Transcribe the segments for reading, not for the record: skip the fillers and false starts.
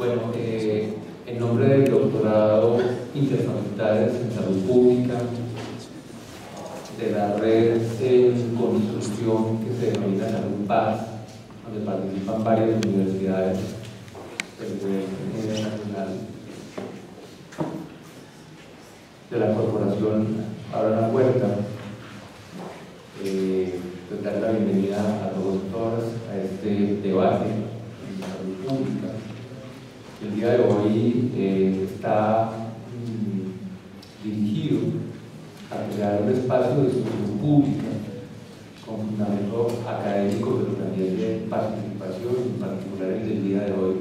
Bueno, en nombre del doctorado Interfacultades en Salud Pública, de la red en construcción que se denomina Salud Paz, donde participan varias universidades del gobierno nacional, de la corporación Abra la Puerta, les dar la bienvenida a todos y todas a este debate en salud pública. El día de hoy está dirigido a crear un espacio de discusión pública con fundamento académico, pero también de participación, en particular el del día de hoy,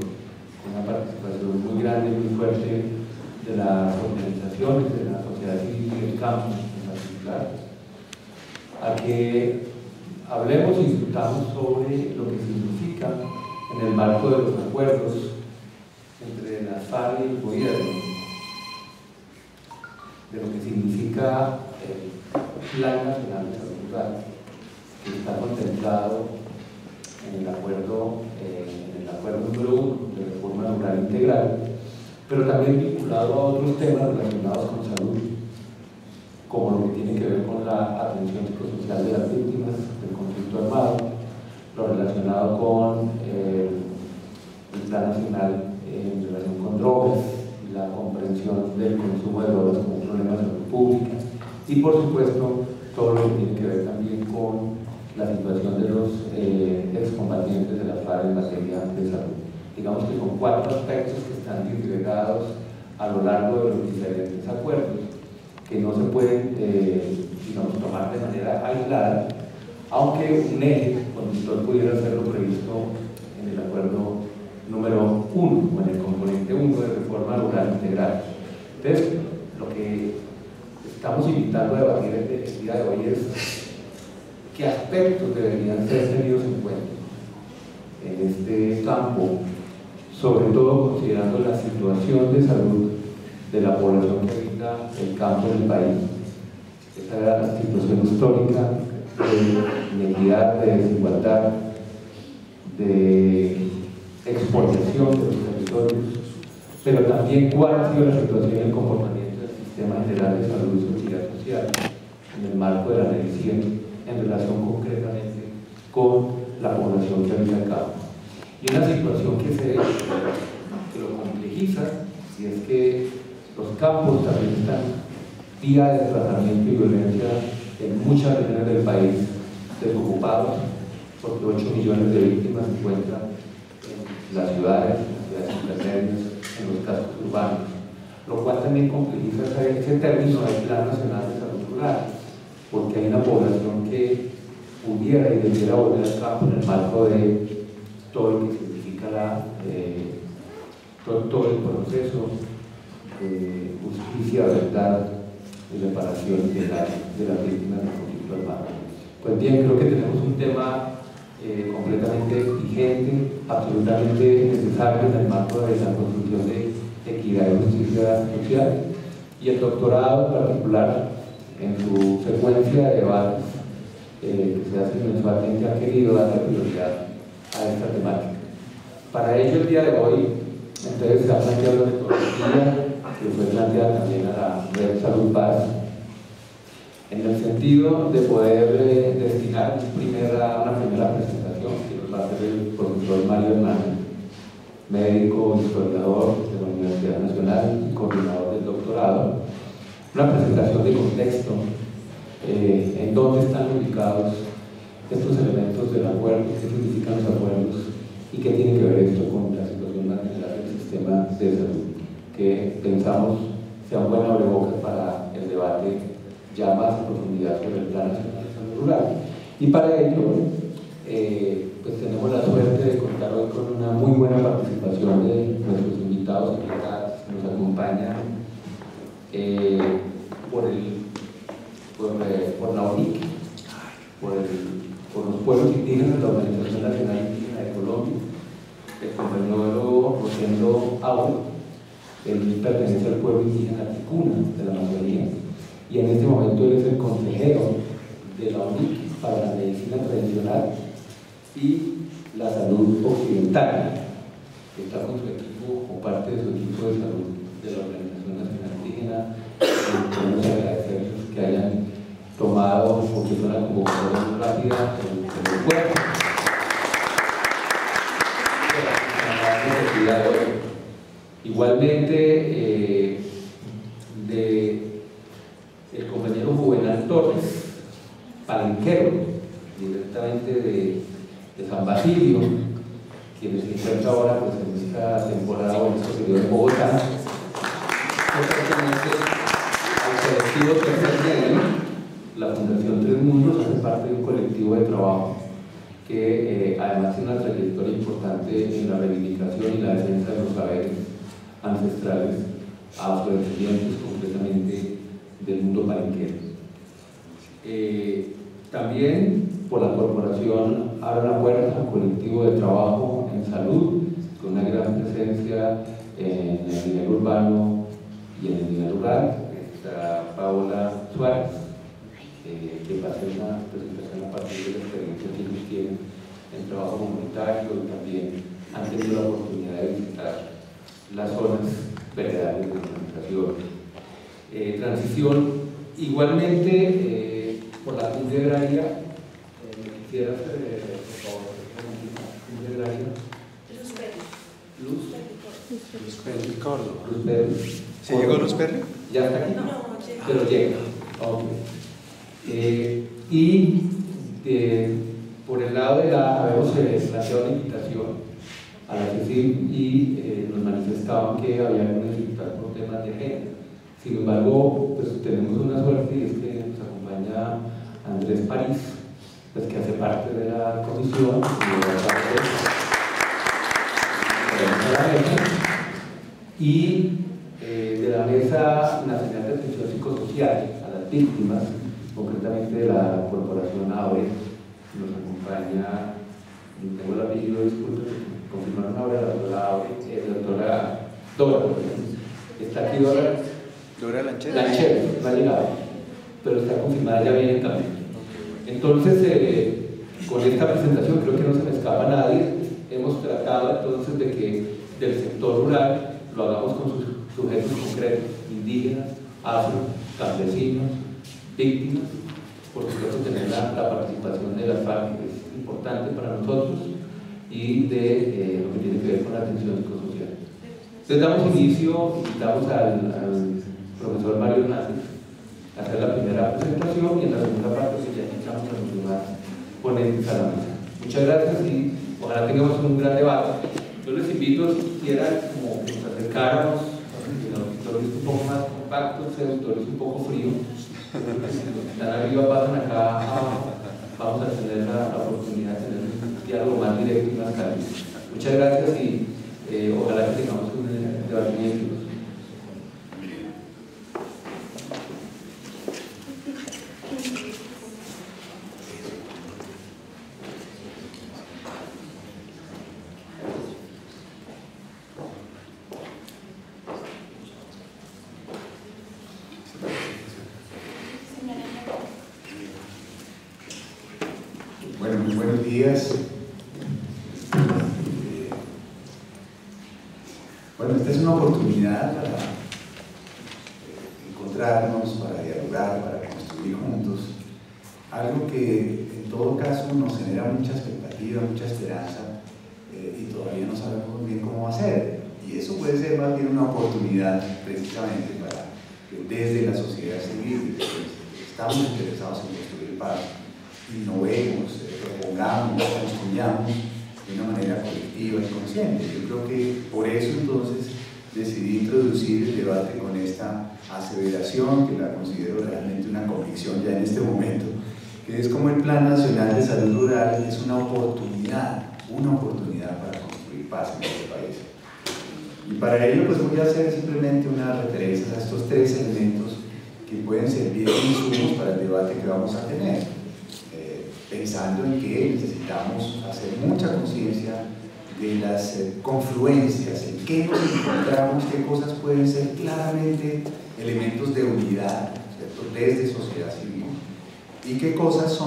una participación muy grande, muy fuerte de las organizaciones, de la sociedad civil y del campo en particular, a que hablemos y discutamos sobre lo que significa en el marco de los acuerdos entre la FARC y el gobierno, de lo que significa el Plan Nacional de Salud Rural, que está contemplado en el acuerdo número 1 de reforma rural integral, pero también vinculado a otros temas relacionados con salud, como lo que tiene que ver con la atención psicosocial de las víctimas del conflicto armado, lo relacionado con el Plan Nacional en relación con drogas, la comprensión del consumo de drogas como un problema de salud pública y, por supuesto, todo lo que tiene que ver también con la situación de los excombatientes de la FARC en materia de salud. Digamos que son 4 aspectos que están disgregados a lo largo de los diferentes acuerdos, que no se pueden, digamos, tomar de manera aislada, aunque un eje conductor pudiera ser lo previsto en el acuerdo número 1 o en el componente 1 de reforma rural integral. Entonces, lo que estamos invitando a debatir el día de hoy es qué aspectos deberían ser tenidos en cuenta en este campo, sobre todo considerando la situación de salud de la población que habita el campo del país, esta situación histórica de inequidad, de desigualdad, de expoliación de los territorios, pero también cuál ha sido la situación y el comportamiento del sistema general de salud y seguridad social en el marco de la medicina en relación concretamente con la población que habita el campo. Y una situación que lo complejiza, si es que los campos también están vía de desplazamiento y violencia en muchas regiones del país desocupados, porque 8 millones de víctimas se encuentran en las ciudades intermedias, en los cascos urbanos, lo cual también complejiza ese término del Plan Nacional de Salud Rural, porque hay una población que pudiera y debiera volver al campo en el marco de todo lo que significa todo el proceso de justicia, verdad y reparación de las víctimas del conflicto armado. Pues bien, creo que tenemos un tema completamente vigente, absolutamente necesario en el marco de la construcción de equidad y justicia social, y el doctorado en particular, en su secuencia de debates que se hacen mensualmente, ha querido darle prioridad a esta temática. Para ello, el día de hoy, entonces, se ha planteado la metodología que fue planteada también a la Red Salud Paz, en el sentido de poder destinar una primera presentación que nos va a hacer el profesor Mario Hernández, médico, historiador de la Universidad Nacional y coordinador del doctorado, una presentación de contexto en dónde están ubicados estos elementos del acuerdo, qué significan los acuerdos y qué tiene que ver esto con la situación más general del sistema de salud, que pensamos sea un buen abrebocas para el debate ya más en profundidad sobre el Plan Nacional de Salud Rural. Y para ello, pues tenemos la suerte de contar hoy con una muy buena participación de nuestros invitados que nos acompañan por la ONIC, por los pueblos indígenas de la Organización Nacional Indígena de Colombia, el compañero Rosendo Auro. Él pertenece al pueblo indígena Ticuna de la Amazonía, y en este momento él es el consejero de la ONIC para la medicina tradicional y la salud occidental. está con su equipo, o parte de su equipo de salud de la Organización Nacional Indígena. Queremos agradecerles que hayan tomado, porque es una convocatoria muy rápida, el cuerpo. Igualmente, el compañero Juvenal Torres, palenquero, directamente de San Basilio, quien se encuentra ahora pues, en esta temporada o en este periodo en Bogotá, que pertenece al colectivo Tercer Medio. La Fundación Tres Mundos hace parte de un colectivo de trabajo que además tiene una trayectoria importante en la reivindicación y la defensa de los saberes ancestrales afrodescendientes, concretamente del mundo palenquero. También por la corporación Abre la Puerta, colectivo de trabajo en salud, con una gran presencia en el nivel urbano y en el nivel rural. Está Paola Suárez, que va a hacer una presentación a partir de la experiencia que ellos tienen en trabajo comunitario y también han tenido la oportunidad de visitar las zonas veredales de concentración. Transición, igualmente por la Cumbia Agraria, ¿me quisieras, por favor, Cumbia Agraria? Luz Perry Córdoba. Luz Perry. ¿Sí llegó Luz Perry? ¿Ya está aquí? No, pero llega. Okay. Por el lado de la, habíamos planteado una invitación a la CICIG y nos manifestaban que había una dificultad por temas de género. Sin embargo, pues tenemos una suerte y es que nos acompaña Andrés París, pues, que hace parte de la comisión y de la Mesa Nacional de Atención Psicosocial a las Víctimas, concretamente de la Corporación AOE. Nos acompaña, tengo el apellido, disculpe, confirmaron ahora la doctora AOE, la doctora Dora. Está aquí Dora Lanchero. Lanchero, no ha llegado, pero está confirmada, ya viene también. Entonces, con esta presentación creo que no se me escapa a nadie. Hemos tratado entonces de que del sector rural lo hagamos con sus sujetos concretos, indígenas, afro, campesinos, víctimas. Por supuesto, tener la participación de las FARC es importante para nosotros y de lo que tiene que ver con la atención psicosocial. Entonces damos inicio, invitamos al profesor Mario Hernández a hacer la primera presentación y en la segunda parte pues, ya invitamos a los demás ponentes a la mesa. Muchas gracias y ojalá tengamos un gran debate. Yo les invito, si quisieran, como que nos acercáramos, en auditorio un poco más compacto, el auditorio un poco frío. Los que están arriba pasan acá abajo. Vamos a tener la oportunidad de tener un diálogo más directo y más cálido. Muchas gracias y ojalá que tengamos un debate muy exitoso. Bueno, muy buenos días. Bueno, esta es una oportunidad para encontrarnos, para dialogar, para construir juntos algo que en todo caso nos genera mucha expectativa, mucha esperanza y todavía no sabemos bien cómo va a ser. Y eso puede ser más bien una oportunidad precisamente para que desde la sociedad civil, estamos interesados en construir paz, innovemos, propongamos, construyamos de una manera colectiva y consciente. Yo creo que por eso entonces decidí introducir el debate con esta aseveración, que la considero realmente una convicción ya en este momento, que es como el Plan Nacional de Salud Rural es una oportunidad para construir paz en este país. Y para ello pues voy a hacer simplemente una referencia a estos tres elementos que pueden servir de insumos para el debate que vamos a tener, pensando en que necesitamos hacer mucha conciencia de las confluencias, en qué nos encontramos, qué cosas pueden ser claramente elementos de unidad, ¿cierto?, desde sociedad civil, y qué cosas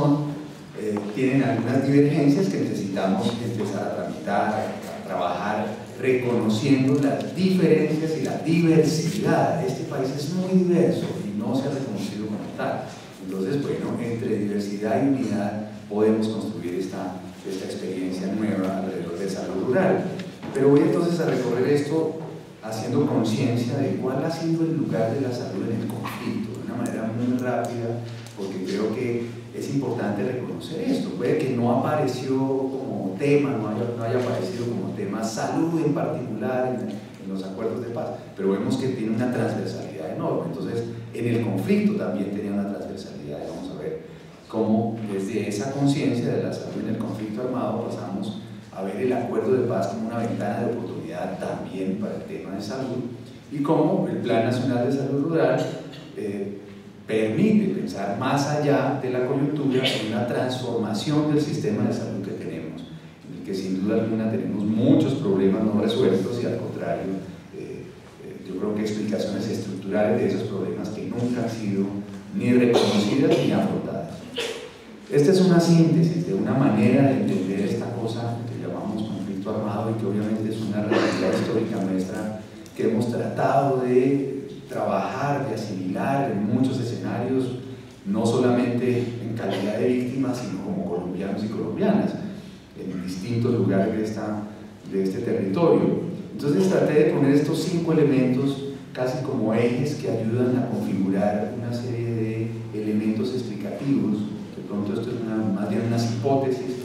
tienen algunas divergencias que necesitamos empezar a tramitar, a trabajar reconociendo las diferencias y la diversidad. Este país es muy diverso y no se ha reconocido como tal. Entonces, bueno, entre diversidad y unidad podemos construir esta experiencia nueva alrededor de salud rural. Pero voy entonces a recorrer esto haciendo conciencia de cuál ha sido el lugar de la salud en el conflicto, de una manera muy rápida, porque creo que es importante reconocer esto. Puede que no apareció como tema, no haya aparecido como tema salud en particular en los acuerdos de paz, pero vemos que tiene una transversalidad enorme. Entonces, en el conflicto también tenía una transversalidad, y vamos a ver cómo desde esa conciencia de la salud en el conflicto armado pasamos a ver el acuerdo de paz como una ventana de oportunidad también para el tema de salud, y cómo el Plan Nacional de Salud Rural permite pensar más allá de la coyuntura en una transformación del sistema de salud que tenemos, en el que sin duda alguna tenemos muchos problemas no resueltos y al contrario, yo creo que explicaciones estructurales de esos problemas que nunca han sido ni reconocidas ni afrontadas. Esta es una síntesis de una manera de entender esta cosa que llamamos conflicto armado y que obviamente es una realidad histórica nuestra que hemos tratado de trabajar, de asimilar en muchos escenarios, no solamente en calidad de víctimas, sino como colombianos y colombianas, en distintos lugares de este territorio. Entonces traté de poner estos 5 elementos casi como ejes que ayudan a configurar una serie de elementos explicativos. De pronto esto es más bien unas hipótesis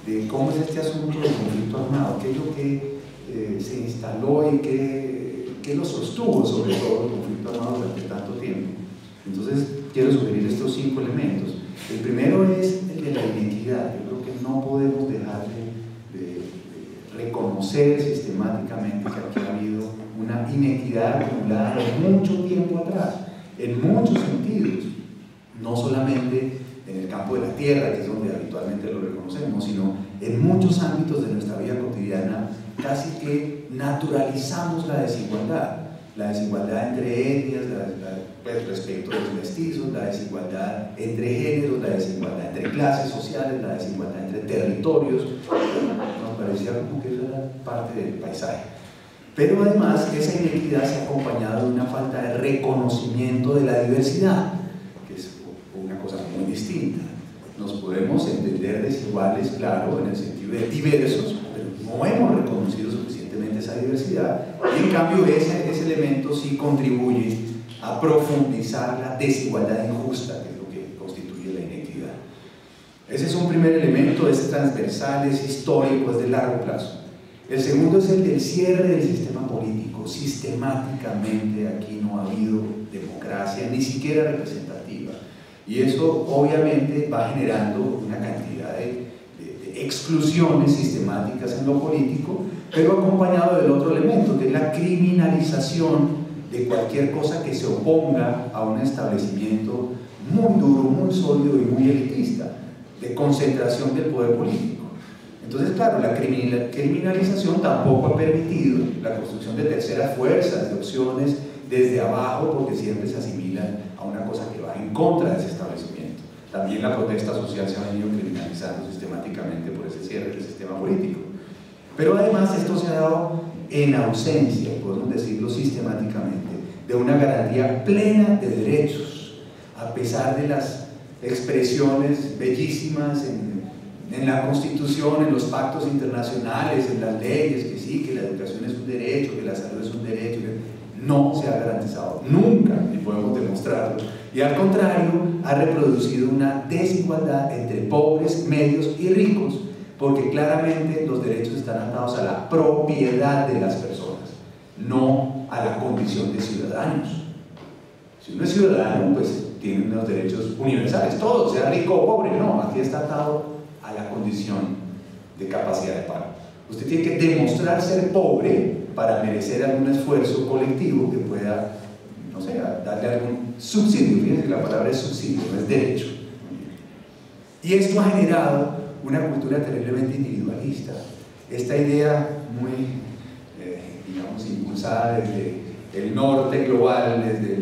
de cómo es este asunto del conflicto armado, qué es lo que se instaló y qué lo sostuvo sobre todo el conflicto armado durante tanto tiempo. Entonces quiero sugerir estos 5 elementos. El primero es el de la identidad. Yo creo que no podemos dejar de reconocer sistemáticamente que aquí ha habido una inequidad acumulada de mucho tiempo atrás, en muchos sentidos, no solamente en el campo de la tierra, que es donde habitualmente lo reconocemos, sino en muchos ámbitos de nuestra vida cotidiana. Casi que naturalizamos la desigualdad entre etnias, pues, respecto a los mestizos, la desigualdad entre géneros, la desigualdad entre clases sociales, la desigualdad entre territorios. Nos parecía como que eso era parte del paisaje. Pero además esa inequidad se ha acompañado de una falta de reconocimiento de la diversidad, que es una cosa muy distinta. Nos podemos entender desiguales, claro, en el sentido de diversos, pero no hemos reconocido suficientemente esa diversidad, y en cambio ese elemento sí contribuye a profundizar la desigualdad injusta, que es lo que constituye la inequidad. Ese es un primer elemento, es transversal, es histórico, es de largo plazo. El segundo es el del cierre del sistema político. Sistemáticamente aquí no ha habido democracia, ni siquiera representativa, y eso obviamente va generando una cantidad de exclusiones sistemáticas en lo político, pero acompañado del otro elemento, que es la criminalización de cualquier cosa que se oponga a un establecimiento muy duro, muy sólido y muy elitista, de concentración del poder político. Entonces, claro, la criminalización tampoco ha permitido la construcción de terceras fuerzas, de opciones desde abajo, porque siempre se asimilan a una cosa que va en contra de ese establecimiento. También la protesta social se ha venido criminalizando sistemáticamente por ese cierre del sistema político. Pero además esto se ha dado en ausencia, podemos decirlo sistemáticamente, de una garantía plena de derechos, a pesar de las expresiones bellísimas en la Constitución, en los pactos internacionales, en las leyes, que sí, que la educación es un derecho, que la salud es un derecho, no se ha garantizado nunca, y podemos demostrarlo, y al contrario ha reproducido una desigualdad entre pobres, medios y ricos, porque claramente los derechos están atados a la propiedad de las personas, no a la condición de ciudadanos. Si uno es ciudadano, pues tiene unos derechos universales, todo, sea rico o pobre, no, aquí está atado a la condición de capacidad de pago. Usted tiene que demostrar ser pobre para merecer algún esfuerzo colectivo que pueda, no sé, darle algún subsidio. Fíjense que la palabra es subsidio, no es derecho. Y esto ha generado una cultura terriblemente individualista. Esta idea muy, digamos, impulsada desde el norte global, desde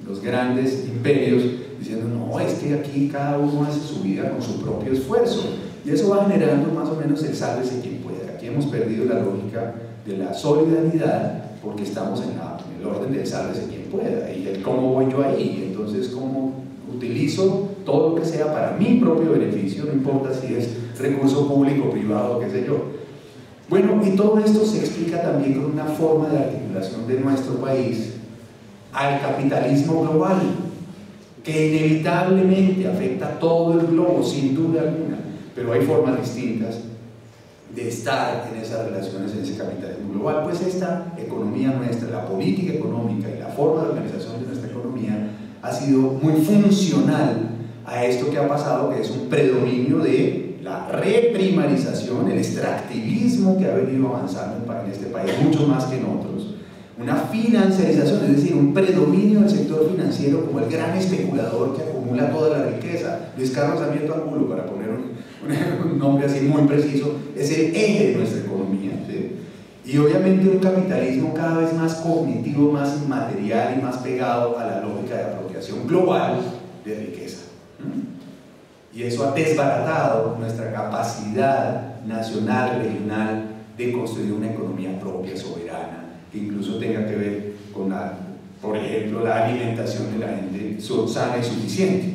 los grandes imperios, diciendo, no, es que aquí cada uno hace su vida con su propio esfuerzo, y eso va generando más o menos el sálvese quien pueda. Aquí hemos perdido la lógica de la solidaridad, porque estamos en el orden del sálvese quien pueda, y el cómo voy yo ahí, entonces cómo utilizo todo lo que sea para mi propio beneficio, no importa si es recurso público, privado, qué sé yo. Bueno, y todo esto se explica también con una forma de articulación de nuestro país al capitalismo global, que inevitablemente afecta a todo el globo, sin duda alguna, pero hay formas distintas de estar en esas relaciones, en ese capitalismo global. Pues esta economía nuestra, la política económica y la forma de organización de nuestra economía ha sido muy funcional a esto que ha pasado, que es un predominio de la reprimarización, el extractivismo que ha venido avanzando en este país, mucho más que en otros, una financiarización, es decir, un predominio del sector financiero como el gran especulador que acumula toda la riqueza. Luis Carlos Sarmiento Angulo, para poner un nombre así muy preciso, es el eje de nuestra economía, ¿sí? Y obviamente un capitalismo cada vez más cognitivo, más inmaterial y más pegado a la lógica de apropiación global de riqueza. Y eso ha desbaratado nuestra capacidad nacional, regional, de construir una economía propia, soberana, que incluso tenga que ver con, por ejemplo, la alimentación de la gente sana y suficiente.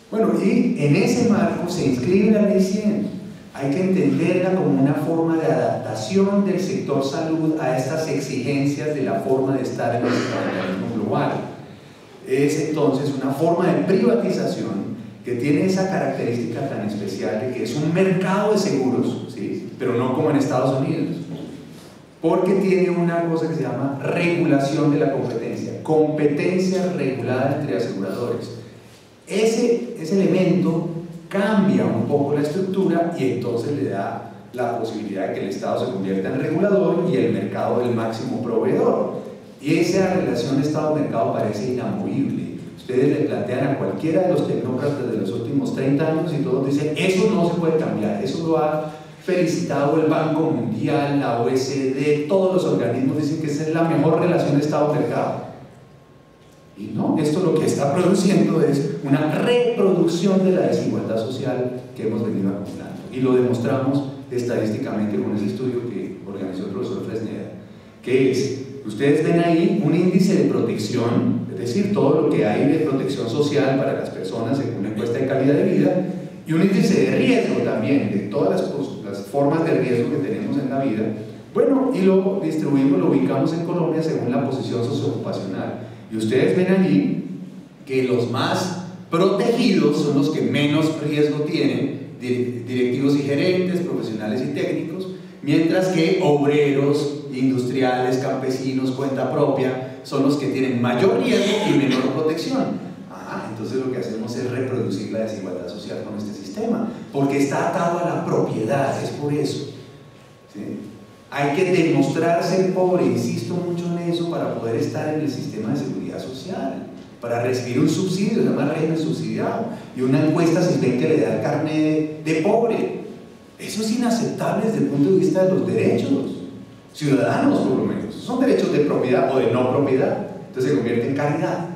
Bueno, y en ese marco se inscribe la Ley 100. Hay que entenderla como una forma de adaptación del sector salud a estas exigencias de la forma de estar en el capitalismo global. Es entonces una forma de privatización que tiene esa característica tan especial de que es un mercado de seguros, ¿sí? Pero no como en Estados Unidos, porque tiene una cosa que se llama regulación de la competencia, competencia regulada entre aseguradores. Ese elemento cambia un poco la estructura y entonces le da la posibilidad de que el Estado se convierta en regulador y el mercado el máximo proveedor. Y esa relación Estado-mercado parece inamovible. Ustedes le plantean a cualquiera de los tecnócratas de los últimos 30 años y todos dicen, eso no se puede cambiar, eso lo ha felicitado el Banco Mundial, la OECD, todos los organismos dicen que esa es la mejor relación Estado-mercado. Y no, esto lo que está produciendo es una reproducción de la desigualdad social que hemos venido acumulando. Y lo demostramos estadísticamente con ese estudio que organizó el profesor Fresneda, que es, ustedes ven ahí un índice de protección, es decir, todo lo que hay de protección social para las personas según la encuesta de calidad de vida, y un índice de riesgo también, de todas las formas de riesgo que tenemos en la vida. Bueno, y lo distribuimos, lo ubicamos en Colombia según la posición socioocupacional. Y ustedes ven allí que los más protegidos son los que menos riesgo tienen, directivos y gerentes, profesionales y técnicos, mientras que obreros, industriales, campesinos, cuenta propia, son los que tienen mayor riesgo y menor protección. Entonces lo que hacemos es reproducir la desigualdad social con este sistema, porque está atado a la propiedad, es por eso, ¿sí? Hay que demostrar ser pobre, insisto mucho en eso, para poder estar en el sistema de seguridad social, para recibir un subsidio, se llama régimen subsidiado, y una encuesta si ven que le da el carnet de pobre. Eso es inaceptable desde el punto de vista de los derechos ciudadanos, por lo menos. Son derechos de propiedad o de no propiedad, entonces se convierte en caridad.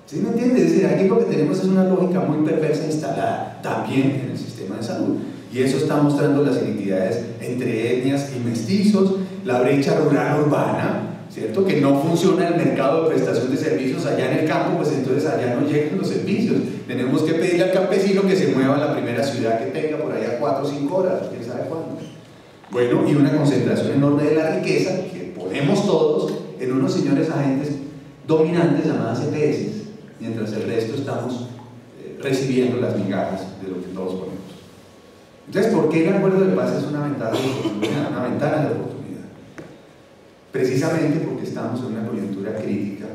¿Sí me entiende? Es decir, aquí lo que tenemos es una lógica muy perversa instalada también en el sistema de salud. Y eso está mostrando las inequidades entre etnias y mestizos, la brecha rural-urbana, ¿cierto? Que no funciona el mercado de prestación de servicios allá en el campo, pues entonces allá no llegan los servicios. Tenemos que pedirle al campesino que se mueva a la primera ciudad que tenga, por allá 4 o 5 horas, quién sabe cuándo. Bueno, y una concentración enorme de la riqueza que ponemos todos en unos señores agentes dominantes llamadas EPS, mientras el resto estamos recibiendo las migajas de lo que todos ponemos. Entonces, ¿por qué el acuerdo de paz es una ventana de oportunidad? Una ventana de oportunidad. Precisamente porque estamos en una coyuntura crítica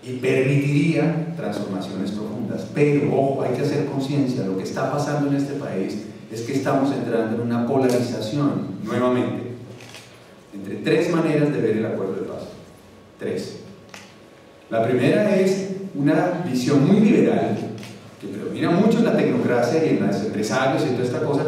y permitiría transformaciones profundas. Pero, ojo, hay que hacer conciencia, lo que está pasando en este país es que estamos entrando en una polarización, nuevamente, entre 3 maneras de ver el acuerdo de paz. 3. La primera es una visión muy liberal, que predomina mucho en la tecnocracia y en los empresarios y toda esta cosa,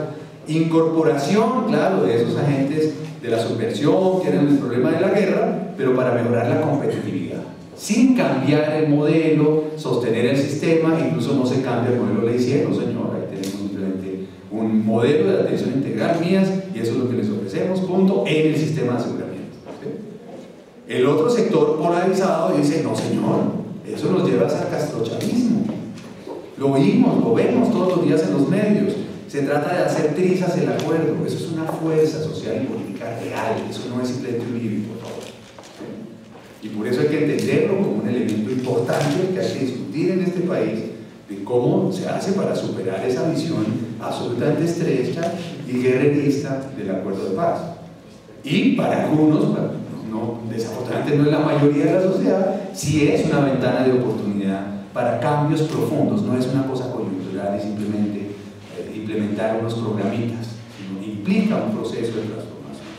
incorporación, claro, de esos agentes de la subversión que eran el problema de la guerra, pero para mejorar la competitividad, sin cambiar el modelo, sostener el sistema, incluso no se cambia el modelo Ley 100, no señor, ahí tenemos simplemente un modelo de atención integral mías y eso es lo que les ofrecemos. ofrecemos, punto, en el sistema de aseguramiento. ¿Sí? El otro sector polarizado dice, no señor, eso nos lleva al castrochavismo. Lo oímos, lo vemos todos los días en los medios. Se trata de hacer trizas el acuerdo. Eso es una fuerza social y política real. Eso no es simplemente un libro, por favor. ¿Sí? Y por eso hay que entenderlo como un elemento importante que hay que discutir en este país, de cómo se hace para superar esa visión absolutamente estrecha y guerrerista del acuerdo de paz. Y para algunos, no, desafortunadamente no es la mayoría de la sociedad, sí es una ventana de oportunidad para cambios profundos, no es una cosa coyuntural y simplemente implementar unos programitas, sino implica un proceso de transformación.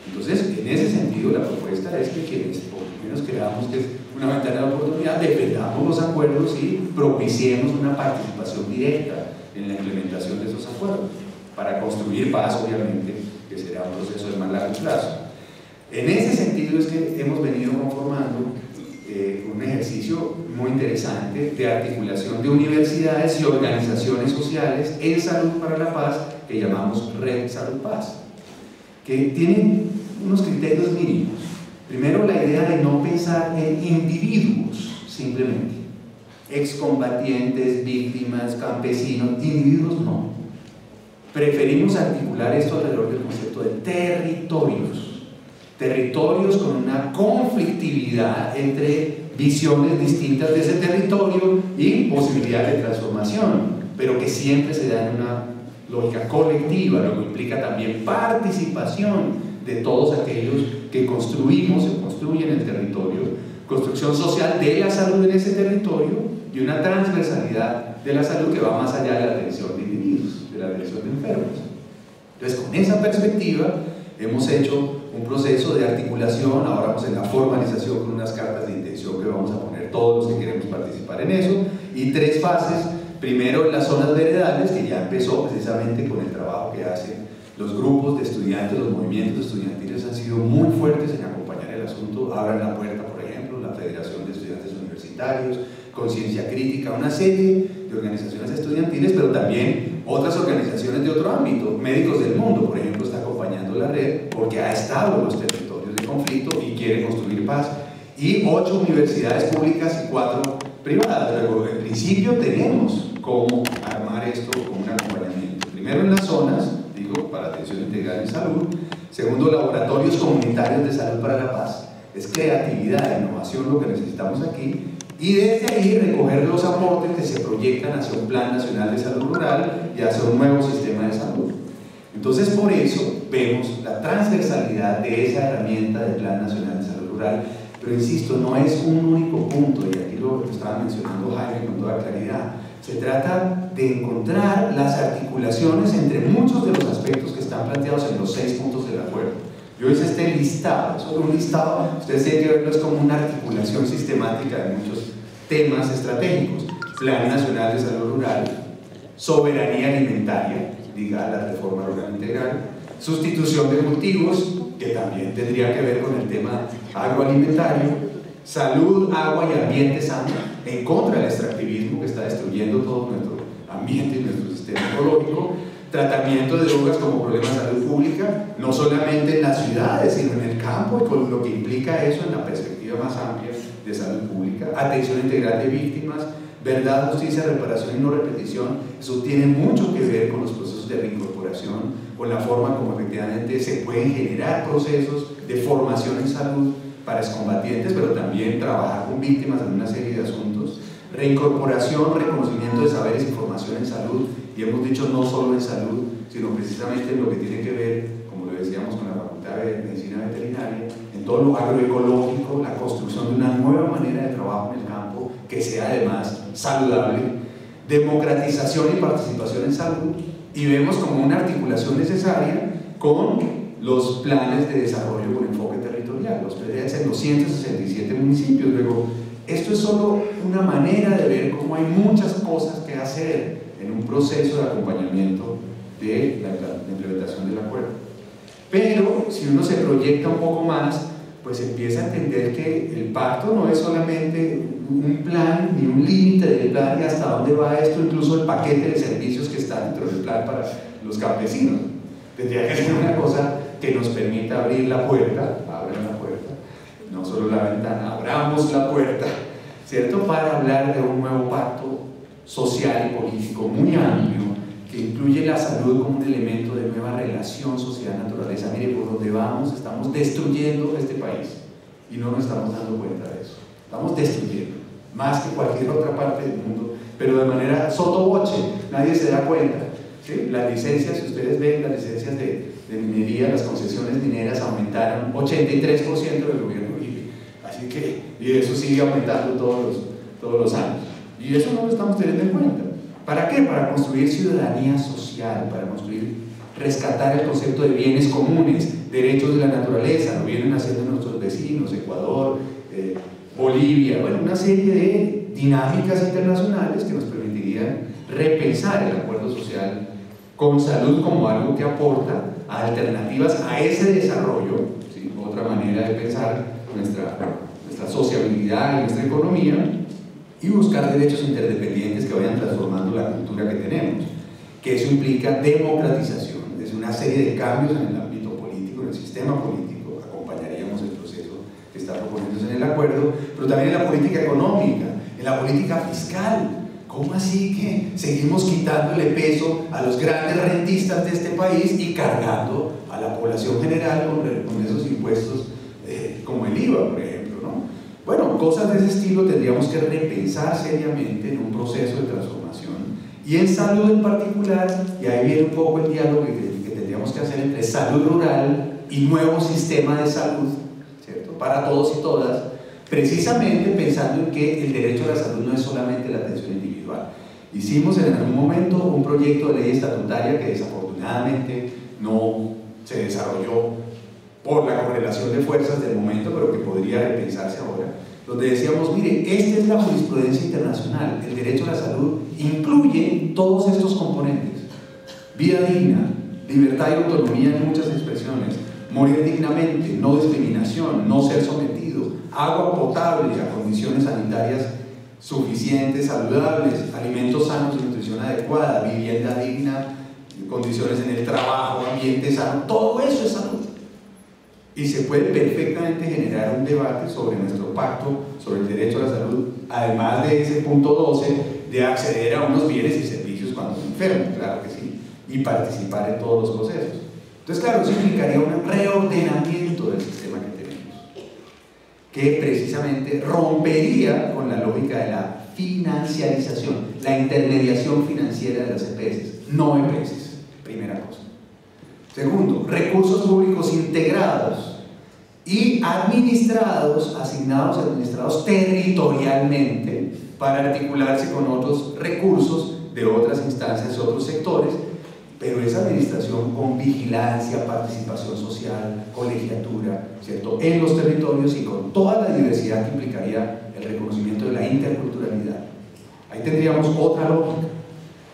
Entonces, en ese sentido, la propuesta es que quienes por lo menos creamos que es una ventana de oportunidad, defendamos los acuerdos y propiciemos una participación directa en la implementación de esos acuerdos, para construir paz, obviamente, que será un proceso de más largo plazo. En ese sentido es que hemos venido conformando un ejercicio muy interesante de articulación de universidades y organizaciones sociales en salud para la paz, que llamamos Red Salud Paz, que tienen unos criterios mínimos. Primero, la idea de no pensar en individuos simplemente, excombatientes, víctimas, campesinos, individuos no. Preferimos articular esto alrededor del concepto de territorios con una conflictividad entre visiones distintas de ese territorio y posibilidad de transformación, pero que siempre se da en una lógica colectiva, lo que implica también participación de todos aquellos que construimos o construyen el territorio, construcción social de la salud en ese territorio y una transversalidad de la salud que va más allá de la atención de individuos, de la atención de enfermos. Entonces, con esa perspectiva hemos hecho un proceso de articulación, ahora vamos en la formalización con unas cartas de intención que vamos a poner todos los que queremos participar en eso, y 3 fases. Primero, en las zonas veredales, que ya empezó precisamente con el trabajo que hacen los grupos de estudiantes, los movimientos estudiantiles han sido muy fuertes en acompañar el asunto. Abran la Puerta, por ejemplo, la Federación de Estudiantes Universitarios, Conciencia Crítica, una serie de organizaciones estudiantiles, pero también otras organizaciones de otro ámbito. Médicos del Mundo, por ejemplo, está acompañando la red porque ha estado en los territorios de conflicto y quiere construir paz. Y 8 universidades públicas y 4 privadas. Pero en principio tenemos cómo armar esto como un acompañamiento. Primero en las zonas, digo, para atención integral en salud. Segundo, laboratorios comunitarios de salud para la paz. Es creatividad, innovación lo que necesitamos aquí. Y desde ahí recoger los aportes que se proyectan hacia un Plan Nacional de Salud Rural y hacia un nuevo sistema de salud. Entonces, por eso vemos la transversalidad de esa herramienta del Plan Nacional de Salud Rural. Pero insisto, no es un único punto, y aquí lo estaba mencionando Jaime con toda claridad. Se trata de encontrar las articulaciones entre muchos de los aspectos que están planteados en los 6 puntos del acuerdo. Yo hice este listado, solo un listado, ustedes tienen que verlo, es como una articulación sistemática de muchos temas estratégicos. Plan Nacional de Salud Rural, soberanía alimentaria, ligada a la reforma rural integral, sustitución de cultivos, que también tendría que ver con el tema agroalimentario, salud, agua y ambiente sano, en contra del extractivismo que está destruyendo todo nuestro ambiente y nuestro sistema ecológico, tratamiento de drogas como problema de salud pública, no solamente en las ciudades, sino en el campo, y con lo que implica eso en la perspectiva más amplia de salud pública, atención integral de víctimas, verdad, justicia, reparación y no repetición. Eso tiene mucho que ver con los procesos de reincorporación, con la forma como efectivamente se pueden generar procesos de formación en salud para excombatientes, pero también trabajar con víctimas en una serie de asuntos, reincorporación, reconocimiento de saberes y formación en salud, y hemos dicho no solo en salud, sino precisamente en lo que tiene que ver, como lo decíamos con la Facultad de Medicina Veterinaria, en todo lo agroecológico, la construcción de una nueva manera de trabajo en el campo, que sea además saludable, democratización y participación en salud, y vemos como una articulación necesaria con los planes de desarrollo con enfoque territorial, los PDS en los 167 municipios. Luego, esto es solo una manera de ver cómo hay muchas cosas que hacer en un proceso de acompañamiento de la implementación del acuerdo. Pero si uno se proyecta un poco más, pues empieza a entender que el pacto no es solamente un plan ni un límite del plan y hasta dónde va esto, incluso el paquete de servicios que está dentro del plan para los campesinos. Tendría que ser una cosa que nos abrir la puerta, abran la puerta, no solo la ventana, abramos la puerta, ¿cierto? Para hablar de un nuevo pacto social y político muy amplio que incluye la salud como un elemento de nueva relación sociedad-naturaleza. Mire, por donde vamos estamos destruyendo este país y no nos estamos dando cuenta de eso. Estamos destruyendo, más que cualquier otra parte del mundo, pero de manera sotoboche, nadie se da cuenta, ¿sí? Las licencias, si ustedes ven, las licencias de minería, las concesiones mineras aumentaron 83% del gobierno Uribe, así que, y eso sigue aumentando todos los años, y eso no lo estamos teniendo en cuenta. ¿Para qué? Para construir ciudadanía social, para rescatar el concepto de bienes comunes, derechos de la naturaleza. Lo vienen haciendo nuestros vecinos, Ecuador, Bolivia, bueno, una serie de dinámicas internacionales que nos permitirían repensar el acuerdo social con salud como algo que aporta alternativas a ese desarrollo, ¿sí? Otra manera de pensar nuestra sociabilidad y nuestra economía, y buscar derechos interdependientes que vayan transformando la cultura que tenemos, que eso implica democratización, es una serie de cambios en el ámbito político, en el sistema político. Acompañaríamos el proceso que está proponiéndose en el acuerdo, pero también en la política económica, en la política fiscal. ¿Cómo así que seguimos quitándole peso a los grandes rentistas de este país y cargando a la población general con esos impuestos como el IVA, por ejemplo, ¿no? Bueno, cosas de ese estilo tendríamos que repensar seriamente en un proceso de transformación. Y en salud en particular, y ahí viene un poco el diálogo que tendríamos que hacer entre salud rural y nuevo sistema de salud, ¿cierto? Para todos y todas, precisamente pensando en que el derecho a la salud no es solamente la atención individual. Hicimos en algún momento un proyecto de ley estatutaria que desafortunadamente no se desarrolló por la correlación de fuerzas del momento, pero que podría repensarse ahora, donde decíamos, mire, esta es la jurisprudencia internacional, el derecho a la salud incluye todos estos componentes: vida digna, libertad y autonomía en muchas expresiones, morir dignamente, no discriminación, no ser sometido, agua potable a condiciones sanitarias suficientes, saludables, alimentos sanos y nutrición adecuada, vivienda digna, condiciones en el trabajo, ambiente sano, todo eso es salud. Y se puede perfectamente generar un debate sobre nuestro pacto, sobre el derecho a la salud, además de ese punto 12, de acceder a unos bienes y servicios cuando se enferman, claro que sí, y participar en todos los procesos. Entonces, claro, eso implicaría un reordenamiento del sistema que tenemos, que precisamente rompería con la lógica de la financiarización, la intermediación financiera de las EPS, no EPS, primera cosa. Segundo, recursos públicos integrados y administrados territorialmente para articularse con otros recursos de otras instancias, otros sectores, pero esa administración con vigilancia, participación social, colegiatura, ¿cierto?, en los territorios y con toda la diversidad que implicaría el reconocimiento de la interculturalidad. Ahí tendríamos otra lógica.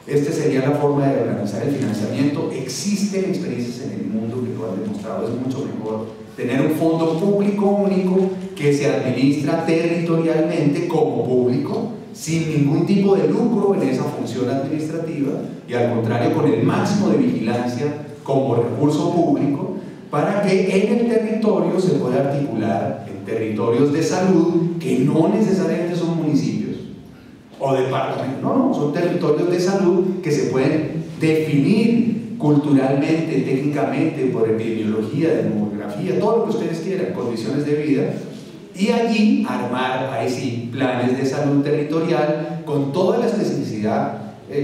Esta sería la forma de organizar el financiamiento. Existen experiencias en el mundo que lo han demostrado. Es mucho mejor tener un fondo público único que se administra territorialmente como público, sin ningún tipo de lucro en esa función administrativa, y al contrario con el máximo de vigilancia como recurso público, para que en el territorio se pueda articular en territorios de salud que no necesariamente son municipios o departamentos, no, son territorios de salud que se pueden definir culturalmente, técnicamente, por epidemiología, demografía, todo lo que ustedes quieran, condiciones de vida, y allí armar, ahí sí, planes de salud territorial con toda la especificidad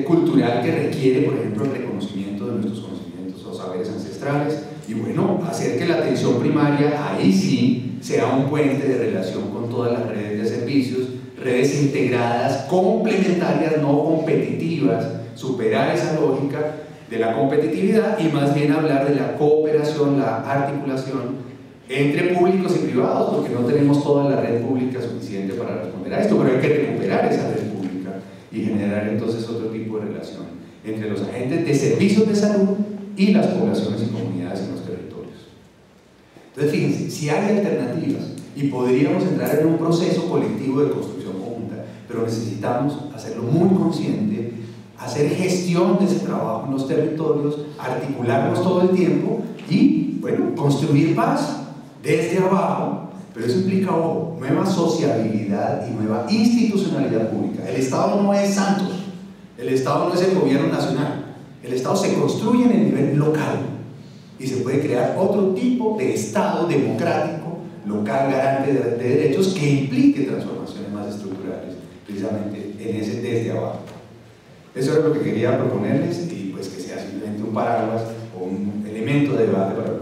cultural que requiere, por ejemplo, el reconocimiento de nuestros conocimientos o saberes ancestrales, y bueno, hacer que la atención primaria, ahí sí, sea un puente de relación con todas las redes de servicios, redes integradas, complementarias, no competitivas, superar esa lógica de la competitividad y más bien hablar de la cooperación, la articulación entre públicos y privados, porque no tenemos toda la red pública suficiente para responder a esto, pero hay que recuperar esa red pública y generar entonces otro tipo de relación entre los agentes de servicios de salud y las poblaciones y comunidades en los territorios. Entonces, fíjense, si hay alternativas y podríamos entrar en un proceso colectivo de construcción conjunta, pero necesitamos hacerlo muy consciente, hacer gestión de ese trabajo en los territorios, articularnos todo el tiempo y, bueno, construir paz desde abajo, pero eso implica, ojo, nueva sociabilidad y nueva institucionalidad pública. El Estado no es Santos, el Estado no es el gobierno nacional, el Estado se construye en el nivel local y se puede crear otro tipo de Estado democrático, local, garante de derechos que implique transformaciones más estructurales, precisamente en ese desde abajo. Eso es lo que quería proponerles y pues que sea simplemente un paraguas o un elemento de debate para